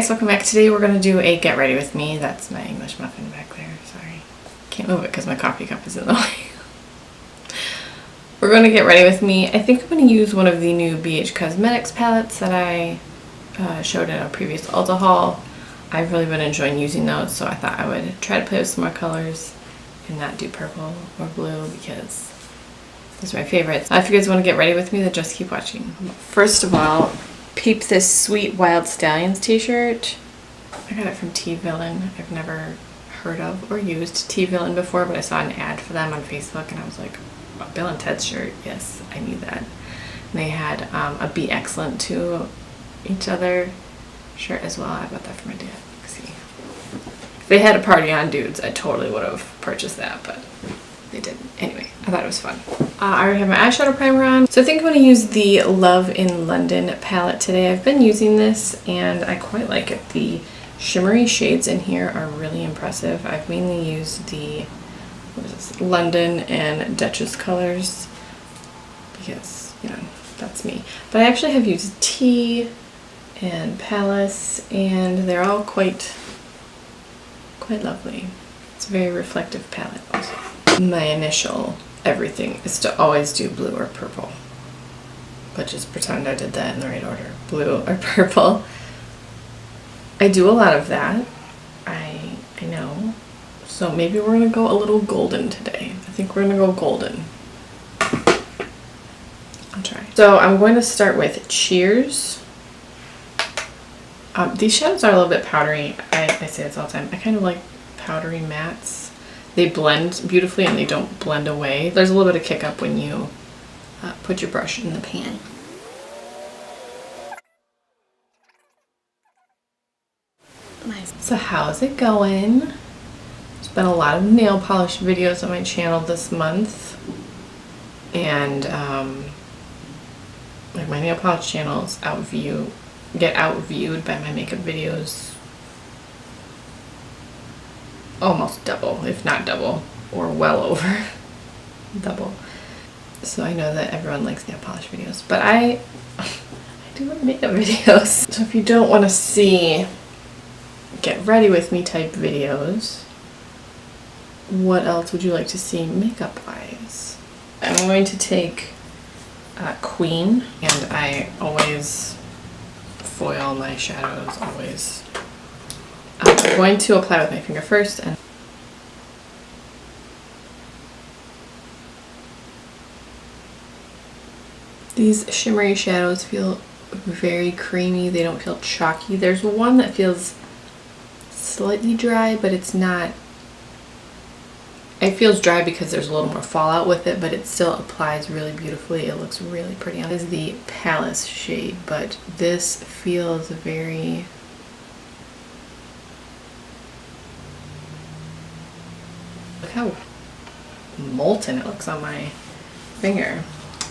guys, welcome back. Today we're going to do a get ready with me. That's my English muffin back there. Sorry. Can't move it because my coffee cup is in the way. We're going to get ready with me. I think I'm going to use one of the new BH Cosmetics palettes that I showed in a previous Ulta haul. I've really been enjoying using those, so I thought I would try to play with some more colors and not do purple or blue because those are my favorites. If you guys want to get ready with me, then just keep watching. First of all, peep this Sweet Wild Stallions t-shirt. I got it from T-Villain. I've never heard of or used T-Villain before, but I saw an ad for them on Facebook and I was like, oh, Bill and Ted's shirt, yes, I need that. And they had a Be Excellent to each other shirt as well. I bought that for my dad. See, if they had a party on dudes, I totally would have purchased that, but they didn't. Anyway, I thought it was fun. I already have my eyeshadow primer on. So I think I'm going to use the Love in London palette today. I've been using this and I quite like it. The shimmery shades in here are really impressive. I've mainly used the, what is this, London and Duchess colors because, you know, that's me. But I actually have used Tea and Palace and they're all quite lovely. It's a very reflective palette also. My initial everything is to always do blue or purple, but just pretend I did that in the right order. Blue or purple. I do a lot of that. I know. So maybe we're gonna go a little golden today. I think we're gonna go golden. I'll try. So I'm going to start with Cheers. These shadows are a little bit powdery. I say this all the time. I kind of like powdery mattes. They blend beautifully and they don't blend away. There's a little bit of kick up when you put your brush in the pan. Nice. So how's it going? There's been a lot of nail polish videos on my channel this month. And like my nail polish channels get outviewed by my makeup videos almost double, if not double, or well over double. So I know that everyone likes nail polish videos, but I do want makeup videos. So if you don't want to see get ready with me type videos, what else would you like to see makeup wise? I'm going to take Queen, and I always foil my shadows, always. I'm going to apply with my finger first, and these shimmery shadows feel very creamy. They don't feel chalky. There's one that feels slightly dry, but it's not. It feels dry because there's a little more fallout with it, but it still applies really beautifully. It looks really pretty. This is the Palace shade, but this feels very. Look how molten it looks on my finger.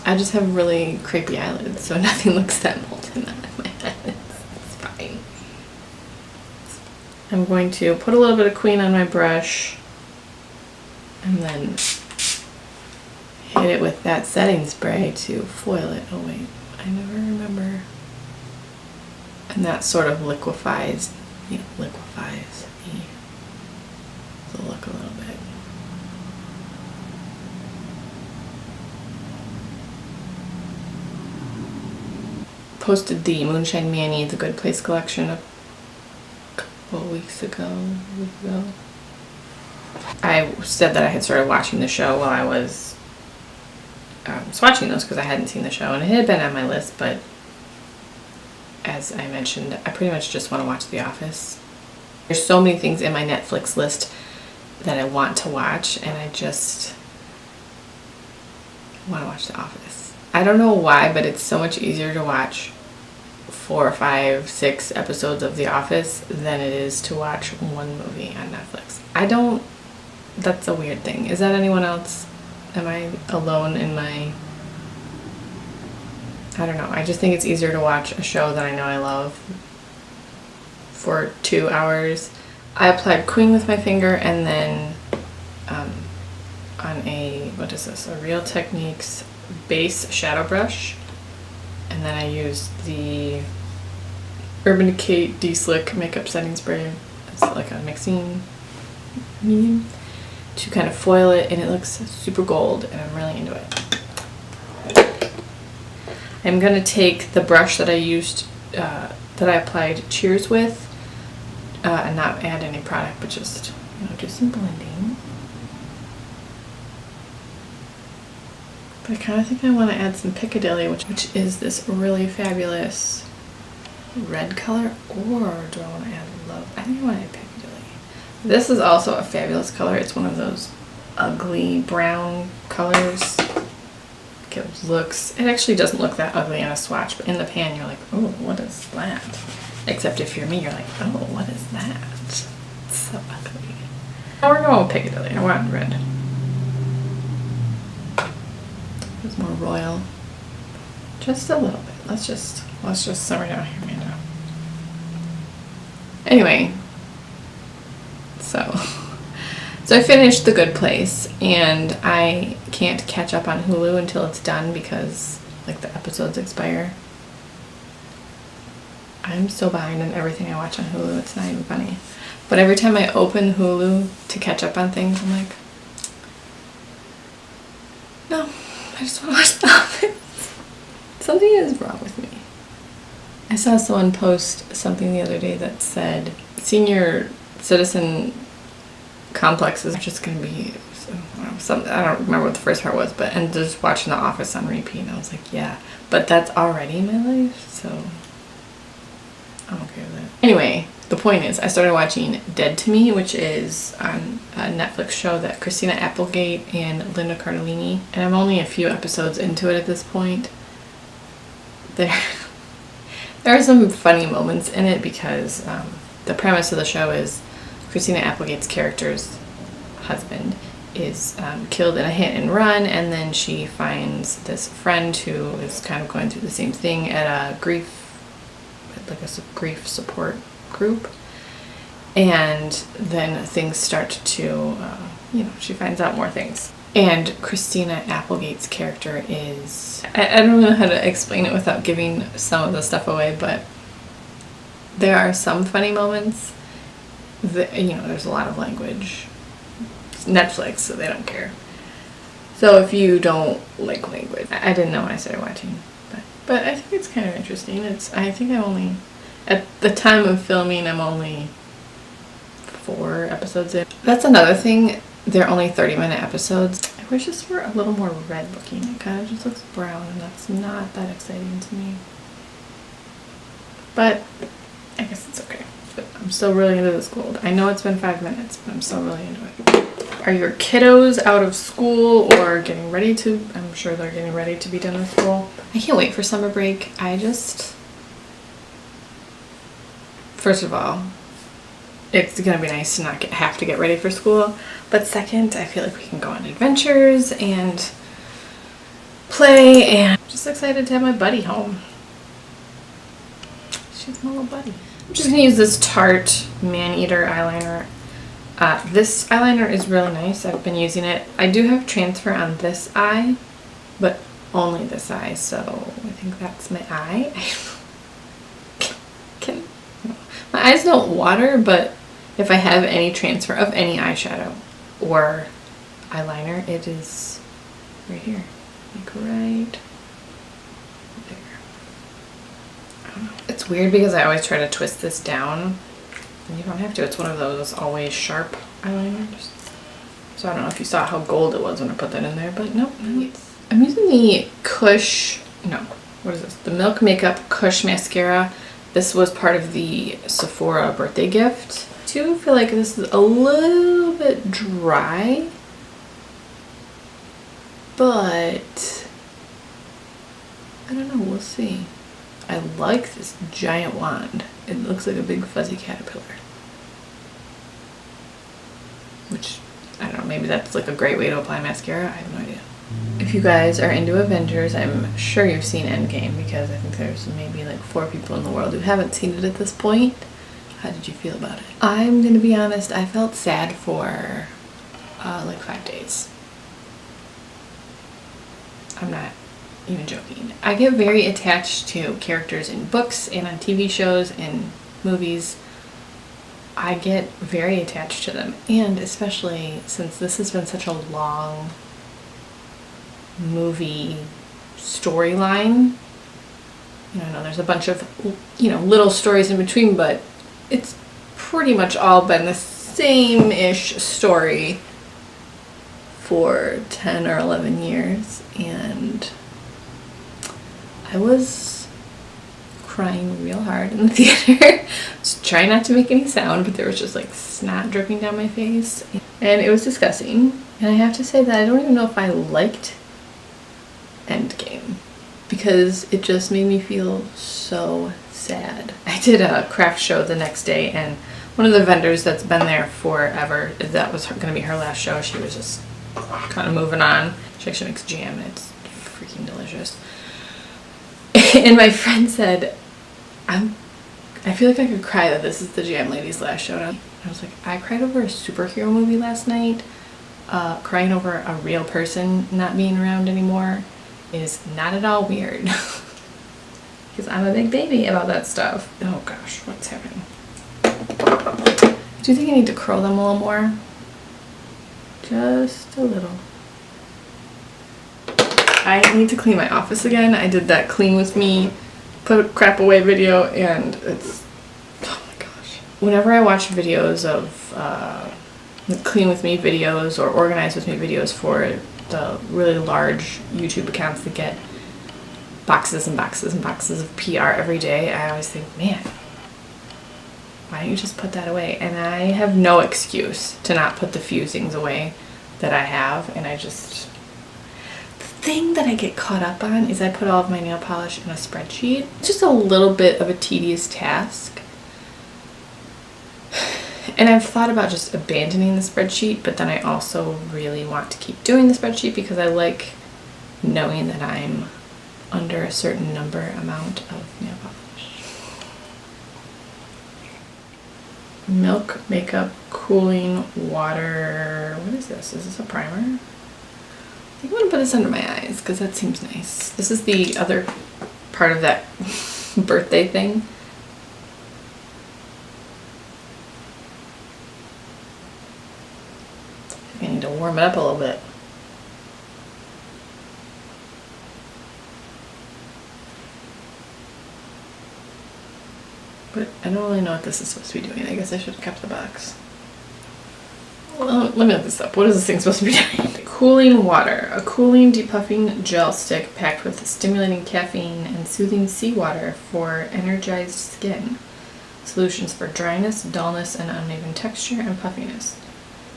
I just have really crepey eyelids, so nothing looks that molten on my eyelids. It's fine. I'm going to put a little bit of Queen on my brush and then hit it with that setting spray to foil it. Oh wait, I never remember. And that sort of liquefies the look a little bit. Posted the Moonshine Manny The Good Place collection a couple weeks ago. I said that I had started watching the show while I was swatching those because I hadn't seen the show and it had been on my list, but as I mentioned, I pretty much just want to watch The Office. There's so many things in my Netflix list that I want to watch, and I just want to watch The Office. I don't know why, but it's so much easier to watch 4, 5, 6 episodes of The Office than it is to watch one movie on Netflix. That's a weird thing. Is that anyone else? Am I alone in my... I don't know. I just think it's easier to watch a show that I know I love for 2 hours. I applied Queen with my finger and then on a, what is this, a Real Techniques base shadow brush, and then I used the Urban Decay De-Slick Makeup Setting Spray. It's like a mixing medium to kind of foil it, and it looks super gold, and I'm really into it. I'm going to take the brush that I used, that I applied Cheers with, and not add any product, but just, you know, do some blending. But I kind of think I want to add some Piccadilly, which is this really fabulous red color, or do I want to add Love? I think I want to add Piccadilly. This is also a fabulous color. It's one of those ugly brown colors. It actually doesn't look that ugly in a swatch, but in the pan you're like, oh, what is that? Except if you're me, you're like, oh, what is that? It's so ugly. Now we're going with Piccadilly. I want red. It's more royal. Just a little bit. Let's just simmer down here, Amanda. Anyway, so I finished The Good Place, and I can't catch up on Hulu until it's done because like the episodes expire. I'm so behind in everything I watch on Hulu, it's not even funny. But every time I open Hulu to catch up on things, I'm like, no, I just want to watch The Office. Something is wrong with me. I saw someone post something the other day that said senior citizen complexes are just going to be, I don't remember what the first part was, but and just watching The Office on repeat, and I was like, yeah, but that's already my life, so I'm okay with it. Anyway, the point is, I started watching Dead to Me, which is on a Netflix show that Christina Applegate and Linda Cardellini, and I'm only a few episodes into it at this point. There are some funny moments in it because the premise of the show is Christina Applegate's character's husband is killed in a hit and run, and then she finds this friend who is kind of going through the same thing at a grief support group, and then things start to, she finds out more things. And Christina Applegate's character is, I don't know how to explain it without giving some of the stuff away, but there are some funny moments that, there's a lot of language. It's Netflix, so they don't care. So if you don't like language, I didn't know when I started watching, but I think it's kind of interesting. I think I'm only, at the time of filming, I'm only 4 episodes in. That's another thing. They're only 30-minute episodes. I wish this were a little more red looking. It kind of just looks brown, and that's not that exciting to me. But I guess it's okay. But I'm still really into this gold. I know it's been 5 minutes, but I'm still really into it. Are your kiddos out of school or getting ready to? I'm sure they're getting ready to be done with school. I can't wait for summer break. First of all, it's gonna be nice to not have to get ready for school. But second, I feel like we can go on adventures and play, and I'm just excited to have my buddy home. She's my little buddy. I'm just gonna use this Tarte Man-Eater eyeliner. This eyeliner is really nice. I've been using it. I do have transfer on this eye, but only this eye, so I think that's my eye. My eyes don't water, but if I have any transfer of any eyeshadow or eyeliner, it is right here. Like right there. I don't know. It's weird because I always try to twist this down, and you don't have to. It's one of those always sharp eyeliners. So I don't know if you saw how gold it was when I put that in there, but nope. I'm using the the Milk Makeup Kush Mascara. This was part of the Sephora birthday gift. I do feel like this is a little bit dry, but I don't know, we'll see. I like this giant wand. It looks like a big fuzzy caterpillar. Which, I don't know, maybe that's like a great way to apply mascara. I have no idea. If you guys are into Avengers, I'm sure you've seen Endgame, because I think there's maybe like 4 people in the world who haven't seen it at this point. How did you feel about it? I'm gonna be honest, I felt sad for like 5 days. I'm not even joking. I get very attached to characters in books and on TV shows and movies. I get very attached to them, and especially since this has been such a long movie storyline. I know there's a bunch of, little stories in between, but it's pretty much all been the same-ish story for 10 or 11 years, and I was crying real hard in the theater. Just trying not to make any sound, but there was just like snot dripping down my face, and it was disgusting. And I have to say that I don't even know if I liked Endgame, because it just made me feel so sad. I did a craft show the next day, and one of the vendors that's been there forever, that was going to be her last show. She was just kind of moving on. She actually makes jam, and it's freaking delicious. And my friend said, I feel like I could cry that this is the jam lady's last show. And I was like, I cried over a superhero movie last night. Crying over a real person not being around anymore is not at all weird. Because I'm a big baby about that stuff. Oh gosh, what's happening? Do you think I need to curl them a little more? Just a little. I need to clean my office again. I did that clean with me, put crap away video, and it's, oh my gosh. Whenever I watch videos of clean with me videos or organize with me videos for the really large YouTube accounts that get boxes and boxes and boxes of PR every day, I always think, man, why don't you just put that away? And I have no excuse to not put the few things away that I have, and I just, the thing that I get caught up on is I put all of my nail polish in a spreadsheet. It's just a little bit of a tedious task. And I've thought about just abandoning the spreadsheet, but then I also really want to keep doing the spreadsheet because I like knowing that I'm under a certain amount of nail polish. Milk Makeup Cooling Water. What is this? Is this a primer? I think I'm going to put this under my eyes because that seems nice. This is the other part of that birthday thing. I need to warm it up a little bit. But I don't really know what this is supposed to be doing. I guess I should have kept the box. Well, let me look this up. What is this thing supposed to be doing? Cooling water. A cooling depuffing gel stick packed with stimulating caffeine and soothing seawater for energized skin. Solutions for dryness, dullness, and uneven texture and puffiness.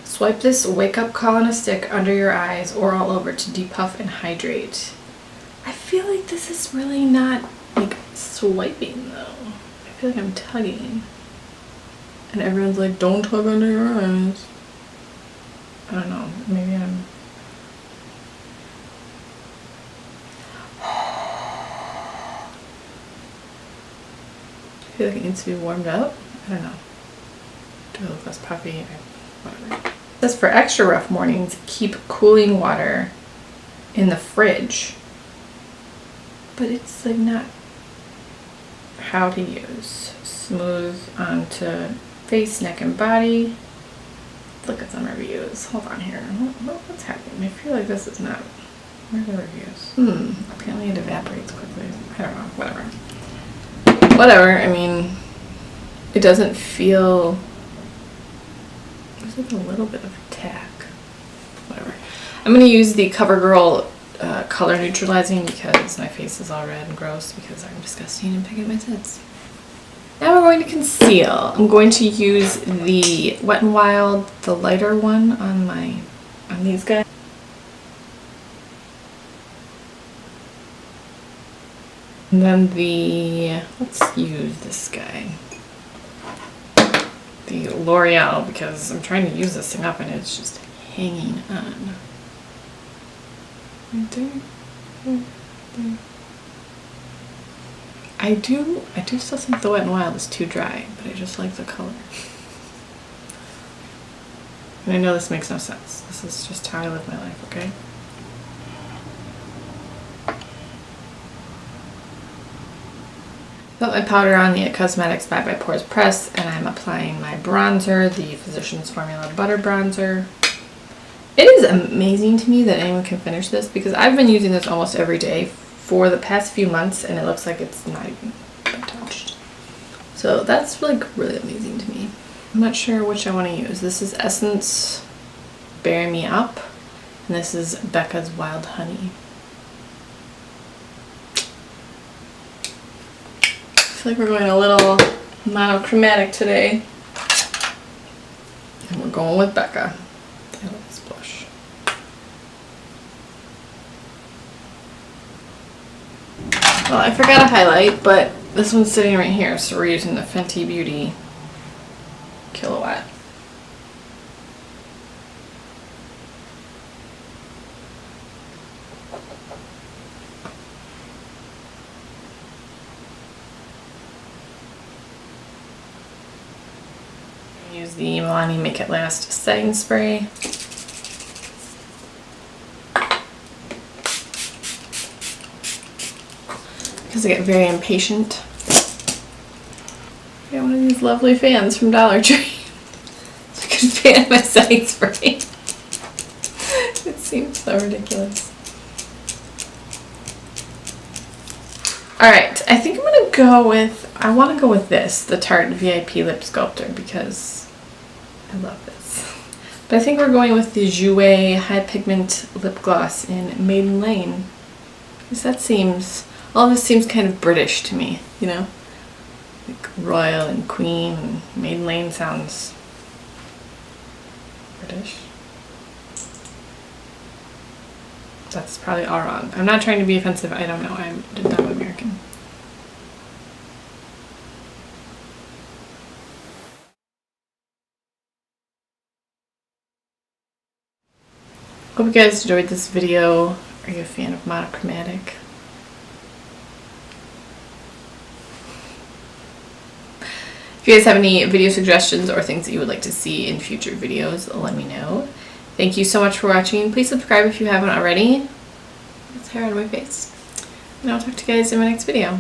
Swipe this wake-up call on a stick under your eyes or all over to depuff and hydrate. I feel like this is really not like swiping though. I feel like I'm tugging. And everyone's like, don't tug under your eyes. I don't know. Maybe I'm... I feel like it needs to be warmed up. I don't know. Do I look less puffy? Whatever. It says for extra rough mornings, keep cooling water in the fridge. But it's like not how to use. Smooth onto face, neck, and body. Look at some reviews. Hold on here. What's happening? I feel like this is not... Where are the reviews? Apparently it evaporates quickly. I don't know. Whatever. Whatever. I mean, it doesn't feel... There's like a little bit of a tack. Whatever. I'm going to use the CoverGirl color neutralizing because my face is all red and gross because I'm disgusting and picking my tits. Now we're going to conceal. I'm going to use the Wet n Wild, the lighter one on these guys. And then let's use this guy. The L'Oreal, because I'm trying to use this thing up and it's just hanging on. Right there. There. There. I do still think the Wet n Wild is too dry, but I just like the color. And I know this makes no sense. This is just how I live my life, okay? Put my powder on the Cosmetics by Pores Press, and I'm applying my bronzer, the Physicians Formula Butter Bronzer. It is amazing to me that anyone can finish this because I've been using this almost every day for the past few months and it looks like it's not even been touched. So that's like really amazing to me. I'm not sure which I want to use. This is Essence Bury Me Up and this is Becca's Wild Honey. I feel like we're going a little monochromatic today. And we're going with Becca. I love this blush. Well, I forgot to highlight, but this one's sitting right here, so we're using the Fenty Beauty Kilowatt. Use the Milani Make It Last setting spray. Because I get very impatient. I got one of these lovely fans from Dollar Tree. So I can fan my setting spray. It seems so ridiculous. Alright, I think I'm going to go with, I want to go with this, the Tarte VIP Lip Sculptor, because I love this. But I think we're going with the Jouer High Pigment Lip Gloss in Maiden Lane. Because that seems, all of this seems kind of British to me, you know? Like royal and queen, and Maiden Lane sounds British. That's probably all wrong. I'm not trying to be offensive, I don't know, I'm American. Hope you guys enjoyed this video. Are you a fan of monochromatic? If you guys have any video suggestions or things that you would like to see in future videos, let me know. Thank you so much for watching. Please subscribe if you haven't already. There's hair on my face. And I'll talk to you guys in my next video.